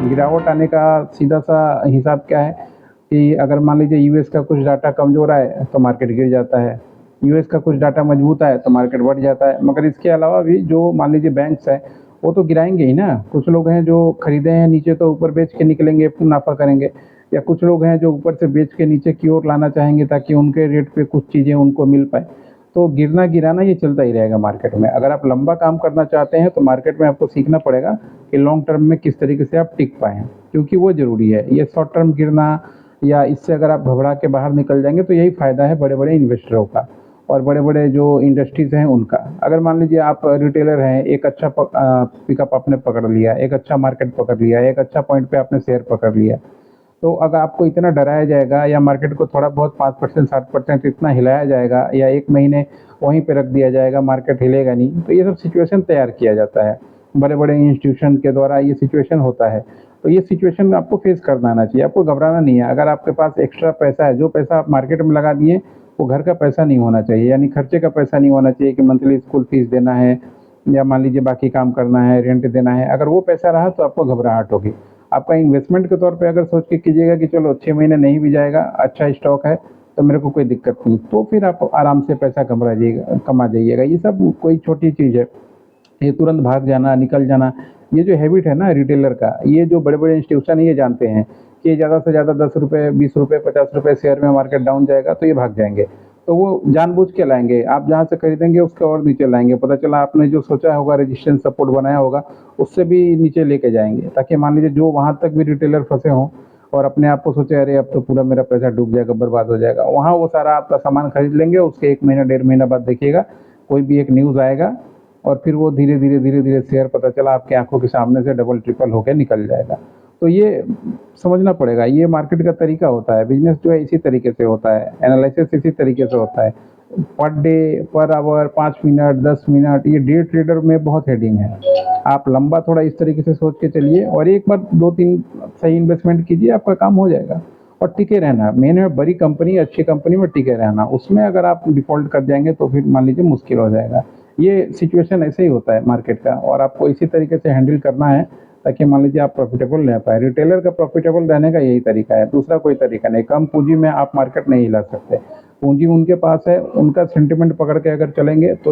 गिरावट आने का सीधा सा हिसाब क्या है कि अगर मान लीजिए यूएस का कुछ डाटा कमज़ोर आए तो मार्केट गिर जाता है, यूएस का कुछ डाटा मजबूत आए तो मार्केट बढ़ जाता है। मगर इसके अलावा भी जो मान लीजिए बैंक्स हैं वो तो गिराएंगे ही ना। कुछ लोग हैं जो खरीदे हैं नीचे तो ऊपर बेच के निकलेंगे, मुनाफा करेंगे, या कुछ लोग हैं जो ऊपर से बेच के नीचे की ओर लाना चाहेंगे ताकि उनके रेट पे कुछ चीज़ें उनको मिल पाए। तो गिरना गिराना ये चलता ही रहेगा मार्केट में। अगर आप लंबा काम करना चाहते हैं तो मार्केट में आपको सीखना पड़ेगा कि लॉन्ग टर्म में किस तरीके से आप टिक पाएँ, क्योंकि वो ज़रूरी है। ये शॉर्ट टर्म गिरना या इससे अगर आप घबरा के बाहर निकल जाएंगे तो यही फ़ायदा है बड़े बड़े इन्वेस्टरों का और बड़े बड़े जो इंडस्ट्रीज़ हैं उनका। अगर मान लीजिए आप रिटेलर हैं, एक अच्छा पिकअप आपने पकड़ लिया, एक अच्छा मार्केट पकड़ लिया, एक अच्छा पॉइंट पे आपने शेयर पकड़ लिया, तो अगर आपको इतना डराया जाएगा या मार्केट को थोड़ा बहुत 5% 7% इतना हिलाया जाएगा या एक महीने वहीं पे रख दिया जाएगा, मार्केट हिलेगा नहीं, तो ये सब सिचुएशन तैयार किया जाता है बड़े बड़े इंस्टीट्यूशन के द्वारा। ये सिचुएशन होता है, तो ये सिचुएशन आपको फेस करना आना चाहिए, आपको घबराना नहीं है। अगर आपके पास एक्स्ट्रा पैसा है, जो पैसा आप मार्केट में लगा दिए वो घर का पैसा नहीं होना चाहिए, यानी खर्चे का पैसा नहीं होना चाहिए कि मंथली स्कूल फीस देना है या मान लीजिए बाकी काम करना है, रेंट देना है। अगर वो पैसा रहा तो आपको घबराहट होगी। आपका इन्वेस्टमेंट के तौर पे अगर सोच के कीजिएगा कि चलो 6 महीने नहीं भी जाएगा, अच्छा स्टॉक है तो मेरे को कोई दिक्कत नहीं, तो फिर आप आराम से पैसा कमा जाइएगा। ये सब कोई छोटी चीज़ है, ये तुरंत भाग जाना, निकल जाना, ये जो हैबिट है ना रिटेलर का, ये जो बड़े-बड़े इंस्टीट्यूशन ये जानते हैं कि ज़्यादा से ज़्यादा ₹10, ₹20, ₹50 शेयर में मार्केट डाउन जाएगा तो ये भाग जाएँगे। तो वो जानबूझ के लाएँगे, आप जहाँ से खरीदेंगे उसके और नीचे लाएँगे। पता चला आपने जो सोचा होगा रेजिस्टेंस सपोर्ट बनाया होगा, उससे भी नीचे लेके जाएँगे, ताकि मान लीजिए जो वहाँ तक भी रिटेलर फँसे हों और अपने आप को सोचे अरे अब तो पूरा मेरा पैसा डूब जाएगा, बर्बाद हो जाएगा। वहाँ वो सारा आपका सामान खरीद लेंगे, उसके 1 महीना, डेढ़ महीना बाद देखिएगा कोई भी एक न्यूज़ आएगा और फिर वो धीरे-धीरे शेयर पता चला आपकी आँखों के सामने से डबल ट्रिपल होके निकल जाएगा। तो ये समझना पड़ेगा, ये मार्केट का तरीका होता है, बिज़नेस जो है इसी तरीके से होता है, एनालिसिस इसी तरीके से होता है। Per day, per hour, 5 minute, 10 minute, ये डे ट्रेडर में बहुत हेडिंग है। आप लंबा थोड़ा इस तरीके से सोच के चलिए और एक बार 2-3 सही इन्वेस्टमेंट कीजिए, आपका काम हो जाएगा। और टिके रहना, मेन है बड़ी कंपनी, अच्छी कंपनी में टिके रहना। उसमें अगर आप डिफ़ॉल्ट कर जाएँगे तो फिर मान लीजिए मुश्किल हो जाएगा। ये सिचुएशन ऐसे ही होता है मार्केट का और आपको इसी तरीके से हैंडल करना है ताकि मान लीजिए आप प्रॉफिटेबल रह पाएँ। रिटेलर का प्रॉफिटेबल रहने का यही तरीका है, दूसरा कोई तरीका नहीं। कम पूँजी में आप मार्केट नहीं हिला सकते। पूँजी उनके पास है, उनका सेंटिमेंट पकड़ के अगर चलेंगे तो